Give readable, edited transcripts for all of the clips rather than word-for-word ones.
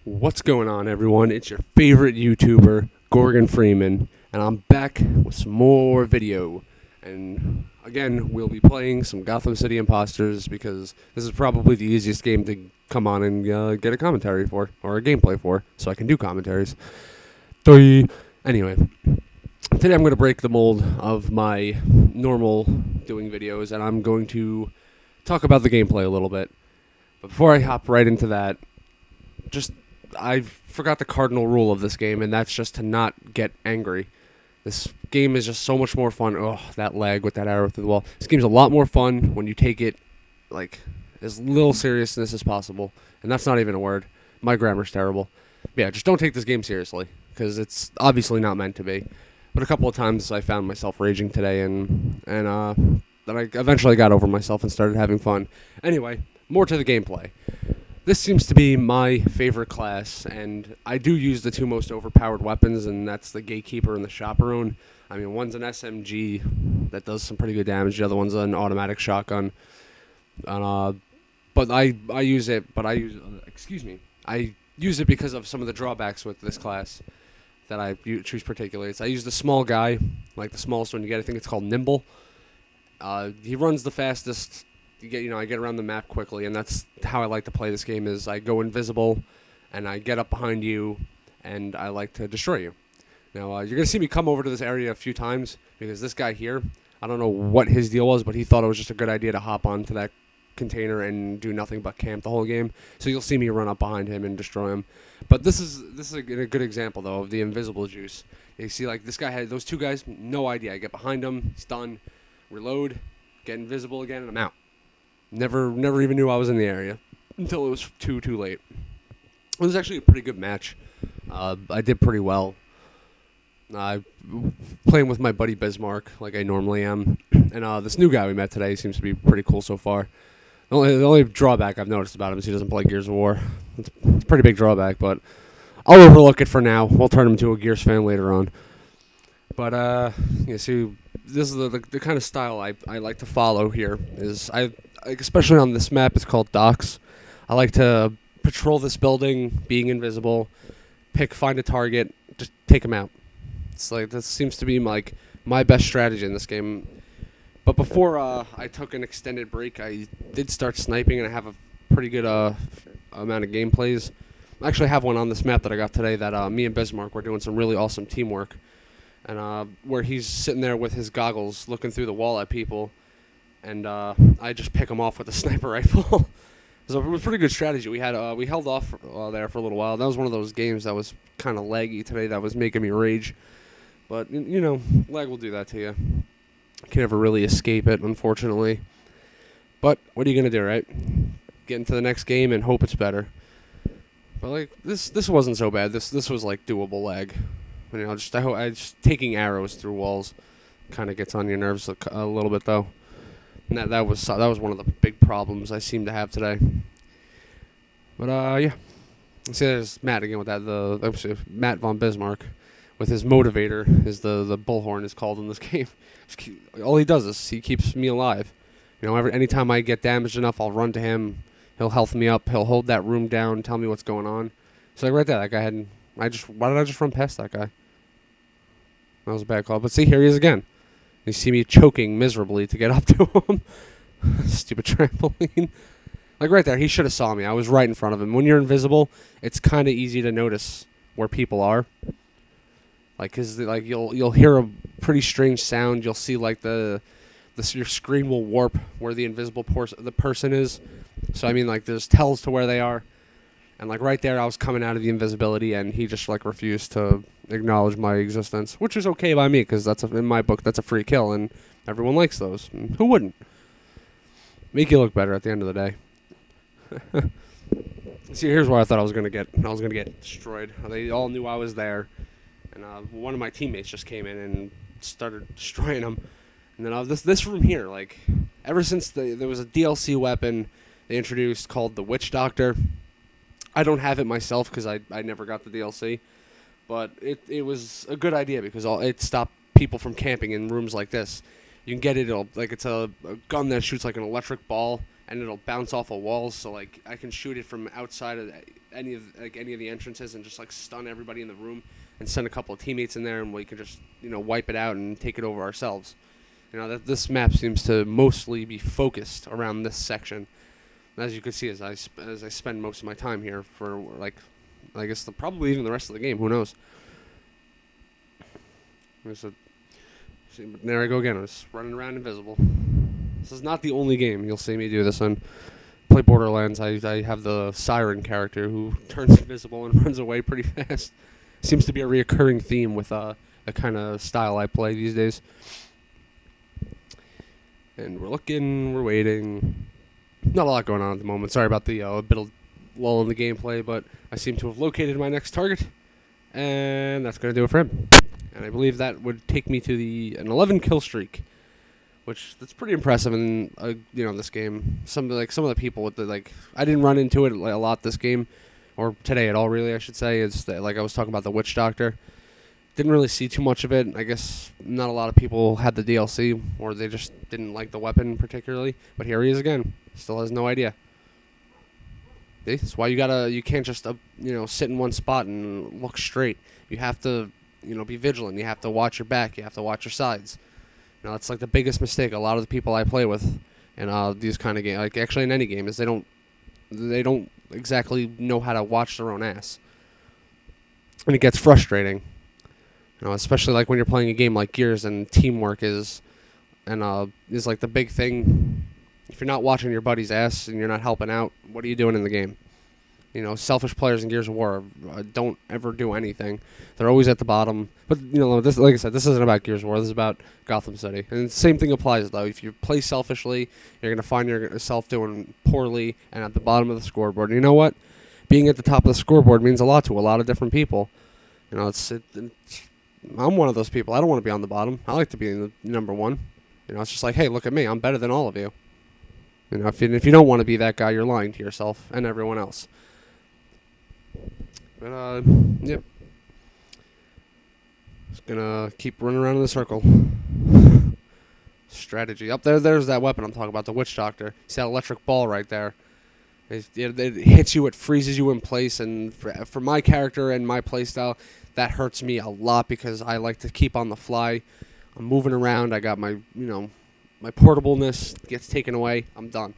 What's going on, everyone? It's your favorite YouTuber, Gorgon Freeman, and I'm back with some more video. And again, we'll be playing some Gotham City Imposters because this is probably the easiest game to come on and get a commentary for, or a gameplay for, so I can do commentaries. Anyway, today I'm going to break the mold of my normal doing videos, and I'm going to talk about the gameplay a little bit. But before I hop right into that, I forgot the cardinal rule of this game, and that's just to not get angry. This game is just so much more fun. Oh, that lag with that arrow through the wall. This game's a lot more fun when you take it, like, as little seriousness as possible. And that's not even a word. My grammar's terrible. Yeah, just don't take this game seriously, because it's obviously not meant to be. But a couple of times I found myself raging today, and then I eventually got over myself and started having fun. Anyway, more to the gameplay. This seems to be my favorite class, and I do use the two most overpowered weapons, and that's the Gatekeeper and the Chaperone. I mean, one's an SMG that does some pretty good damage. The other one's an automatic shotgun. But I use it because of some of the drawbacks with this class that I choose particularly. I use the small guy, like the smallest one you get. I think it's called Nimble. He runs the fastest. I get around the map quickly, and that's how I like to play this game. Is I go invisible, and I get up behind you, and I like to destroy you. Now, you're going to see me come over to this area a few times, because this guy here, I don't know what his deal was, but he thought it was just a good idea to hop onto that container and do nothing but camp the whole game. So you'll see me run up behind him and destroy him. But this is a good example, though, of the invisible juice. You see, like, this guy had those two guys, no idea. I get behind him, he's done, reload, get invisible again, and I'm out. Never even knew I was in the area until it was too late. It was actually a pretty good match. I did pretty well. Playing with my buddy Bismarck like I normally am, and this new guy we met today seems to be pretty cool so far. The only drawback I've noticed about him is he doesn't play Gears of War. It's a pretty big drawback, but I'll overlook it for now. We'll turn him into a Gears fan later on. But see, this is the kind of style I like to follow here. Especially on this map, it's called Docks. I like to patrol this building, being invisible, find a target, just take him out. It's like, this seems to be like my best strategy in this game. But before I took an extended break, I did start sniping, and I have a pretty good amount of gameplays. I actually have one on this map that I got today that me and Bismarck were doing some really awesome teamwork. And where he's sitting there with his goggles looking through the wall at people, and I just pick him off with a sniper rifle. So it was a pretty good strategy. We held off there for a little while. That was one of those games that was kind of laggy today that was making me rage. But, lag will do that to you. You can never really escape it, unfortunately. But what are you going to do, right? Get into the next game and hope it's better. But, like, this wasn't so bad. This was, like, doable lag. Just taking arrows through walls kind of gets on your nerves a little bit, though. And that was one of the big problems I seem to have today. But yeah, see, there's Matt again with that. Matt von Bismarck with his motivator, is the bullhorn is called in this game. All he does is he keeps me alive. Anytime I get damaged enough, I'll run to him. He'll health me up. He'll hold that room down, tell me what's going on. So like right there, that guy had. Why did I just run past that guy? That was a bad call. But see, here he is again. You see me choking miserably to get up to him. Stupid trampoline. Like right there, he should have saw me. I was right in front of him. When you're invisible, it's kind of easy to notice where people are. Like, 'cause you'll hear a pretty strange sound. You'll see like your screen will warp where the invisible person is. So I mean, like, there's tells to where they are. And like right there, I was coming out of the invisibility, and he just like refused to acknowledge my existence, which is okay by me, because in my book that's a free kill, and everyone likes those. And who wouldn't? Make you look better at the end of the day. See, here's where I thought I was gonna get destroyed. They all knew I was there, and one of my teammates just came in and started destroying them. And then this room here, like, ever since there was a DLC weapon they introduced called the Witch Doctor. I don't have it myself because I never got the DLC, but it was a good idea because it stopped people from camping in rooms like this. You can get it, it's a gun that shoots like an electric ball, and it'll bounce off of walls. So like I can shoot it from outside of any of the entrances and just like stun everybody in the room and send a couple of teammates in there, and we can just wipe it out and take it over ourselves. That this map seems to mostly be focused around this section. And as you can see, as I spend most of my time here for like, I guess probably even the rest of the game. Who knows? There I go again. I'm just running around invisible. This is not the only game you'll see me do this on. Play Borderlands. I have the Siren character who turns invisible and runs away pretty fast. Seems to be a reoccurring theme with the kind of style I play these days. And we're looking, we're waiting. Not a lot going on at the moment. Sorry about the bit of lull in the gameplay, but I seem to have located my next target, and that's going to do it for him. And I believe that would take me to an 11 kill streak, which that's pretty impressive in this game. Some of the people with I didn't run into it a lot this game, or today at all really I should say. It's like I was talking about the Witch Doctor. Didn't really see too much of it. I guess not a lot of people had the DLC, or they just didn't like the weapon particularly. But here he is again. Still has no idea. See? That's why you can't just sit in one spot and look straight. You have to be vigilant. You have to watch your back. You have to watch your sides. It's like the biggest mistake a lot of the people I play with in these kind of games, like actually in any game, is they don't exactly know how to watch their own ass, and it gets frustrating. Especially like when you're playing a game like Gears, and teamwork is like the big thing. If you're not watching your buddy's ass and you're not helping out, what are you doing in the game? Selfish players in Gears of War don't ever do anything. They're always at the bottom. But this, like I said, this isn't about Gears of War. This is about Gotham City. And the same thing applies though. If you play selfishly, you're gonna find yourself doing poorly and at the bottom of the scoreboard. And you know what? Being at the top of the scoreboard means a lot to a lot of different people. I'm one of those people. I don't want to be on the bottom. I like to be in the number one. It's just like, hey, look at me. I'm better than all of you. If you don't want to be that guy, you're lying to yourself and everyone else. But, yep. Just gonna keep running around in the circle. Strategy. Up there's that weapon I'm talking about, the Witch Doctor. See that electric ball right there? It hits you, it freezes you in place, and for my character and my playstyle, that hurts me a lot because I like to keep on the fly. I'm moving around. I got my my portableness gets taken away. I'm done.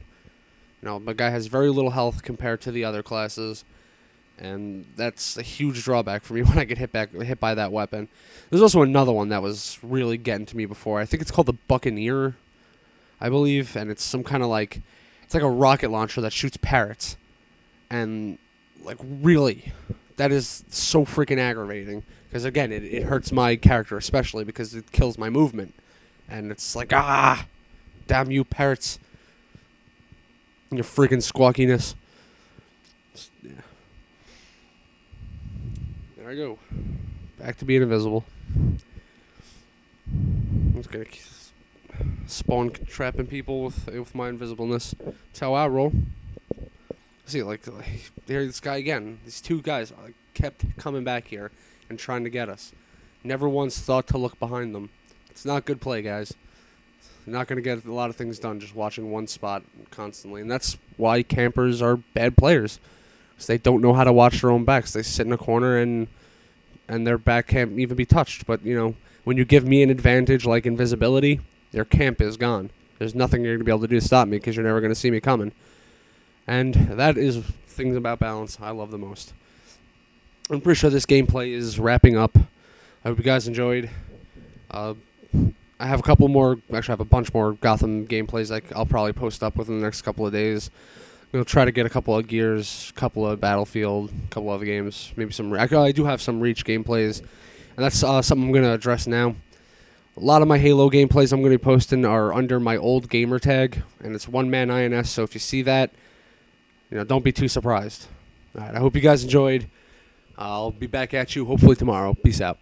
My guy has very little health compared to the other classes, and that's a huge drawback for me when I get hit by that weapon. There's also another one that was really getting to me before. I think it's called the Buccaneer, I believe, and it's some kind of it's like a rocket launcher that shoots parrots, and really, that is so freaking aggravating because again, it hurts my character especially because it kills my movement, and it's like damn you parrots. Your freaking squawkiness. Yeah. There I go. Back to being invisible. I'm just gonna spawn trapping people with my invisibleness. That's how I roll. See, there this guy again. These two guys kept coming back here and trying to get us. Never once thought to look behind them. It's not good play, guys. You're not going to get a lot of things done just watching one spot constantly. And that's why campers are bad players. Because they don't know how to watch their own backs. They sit in a corner and their back can't even be touched. But, when you give me an advantage like invisibility, your camp is gone. There's nothing you're going to be able to do to stop me because you're never going to see me coming. And that is things about balance I love the most. I'm pretty sure this gameplay is wrapping up. I hope you guys enjoyed. I have a couple more, actually I have a bunch more Gotham gameplays I'll probably post up within the next couple of days. We'll try to get a couple of Gears, a couple of Battlefield, a couple other games, maybe some. I do have some Reach gameplays, and that's something I'm going to address now. A lot of my Halo gameplays I'm going to be posting are under my old gamer tag, and it's One Man INS, so if you see that, don't be too surprised. Alright, I hope you guys enjoyed. I'll be back at you hopefully tomorrow. Peace out.